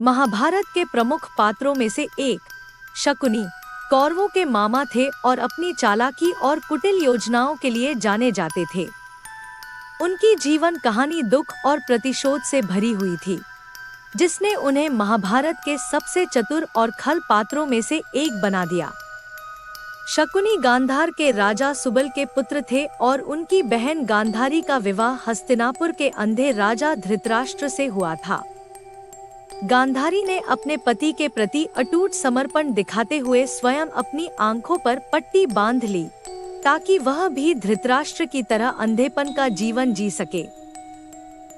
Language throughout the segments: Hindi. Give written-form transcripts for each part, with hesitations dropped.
महाभारत के प्रमुख पात्रों में से एक शकुनी कौरवों के मामा थे और अपनी चालाकी और कुटिल योजनाओं के लिए जाने जाते थे। उनकी जीवन कहानी दुख और प्रतिशोध से भरी हुई थी, जिसने उन्हें महाभारत के सबसे चतुर और खल पात्रों में से एक बना दिया। शकुनी गांधार के राजा सुबल के पुत्र थे और उनकी बहन गांधारी का विवाह हस्तिनापुर के अंधे राजा धृतराष्ट्र से हुआ था। गांधारी ने अपने पति के प्रति अटूट समर्पण दिखाते हुए स्वयं अपनी आंखों पर पट्टी बांध ली, ताकि वह भी धृतराष्ट्र की तरह अंधेपन का जीवन जी सके।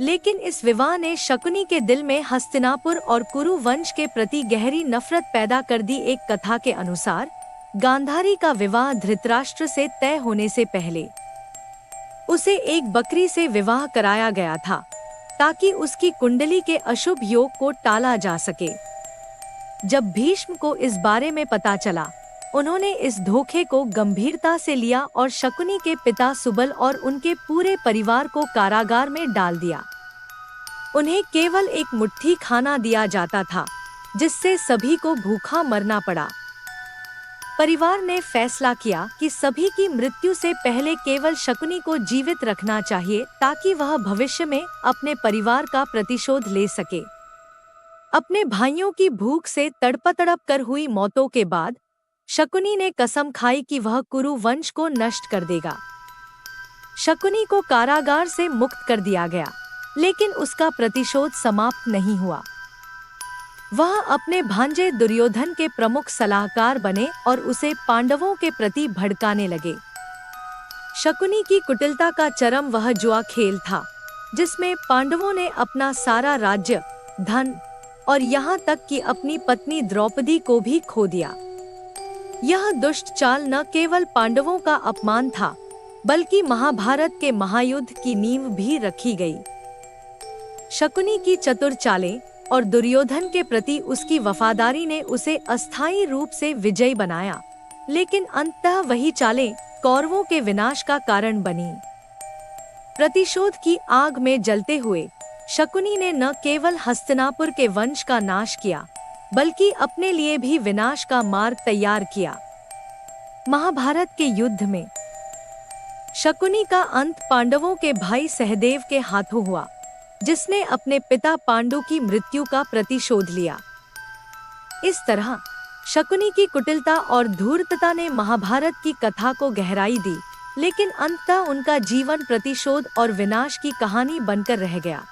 लेकिन इस विवाह ने शकुनी के दिल में हस्तिनापुर और कुरु वंश के प्रति गहरी नफरत पैदा कर दी। एक कथा के अनुसार गांधारी का विवाह धृतराष्ट्र से तय होने से पहले उसे एक बकरी से विवाह कराया गया था, ताकि उसकी कुंडली के अशुभ योग को टाला जा सके। जब भीष्म को इस बारे में पता चला, उन्होंने इस धोखे को गंभीरता से लिया और शकुनी के पिता सुबल और उनके पूरे परिवार को कारागार में डाल दिया। उन्हें केवल एक मुट्ठी खाना दिया जाता था, जिससे सभी को भूखा मरना पड़ा। परिवार ने फैसला किया कि सभी की मृत्यु से पहले केवल शकुनी को जीवित रखना चाहिए, ताकि वह भविष्य में अपने परिवार का प्रतिशोध ले सके। अपने भाइयों की भूख से तड़प कर हुई मौतों के बाद शकुनी ने कसम खाई कि वह कुरु वंश को नष्ट कर देगा। शकुनी को कारागार से मुक्त कर दिया गया, लेकिन उसका प्रतिशोध समाप्त नहीं हुआ। वह अपने भांजे दुर्योधन के प्रमुख सलाहकार बने और उसे पांडवों के प्रति भड़काने लगे। शकुनी की कुटिलता का चरम वह जुआ खेल था, जिसमें पांडवों ने अपना सारा राज्य, धन और यहाँ तक कि अपनी पत्नी द्रौपदी को भी खो दिया। यह दुष्ट चाल न केवल पांडवों का अपमान था, बल्कि महाभारत के महायुद्ध की नींव भी रखी गई। शकुनी की चतुर चालें और दुर्योधन के प्रति उसकी वफादारी ने उसे अस्थायी रूप से विजयी बनाया, लेकिन अंततः वही चालें कौरवों के विनाश का कारण बनी। प्रतिशोध की आग में जलते हुए शकुनी ने न केवल हस्तिनापुर के वंश का नाश किया, बल्कि अपने लिए भी विनाश का मार्ग तैयार किया। महाभारत के युद्ध में शकुनी का अंत पांडवों के भाई सहदेव के हाथों हुआ, जिसने अपने पिता पांडु की मृत्यु का प्रतिशोध लिया। इस तरह शकुनी की कुटिलता और धूर्तता ने महाभारत की कथा को गहराई दी, लेकिन अंततः उनका जीवन प्रतिशोध और विनाश की कहानी बनकर रह गया।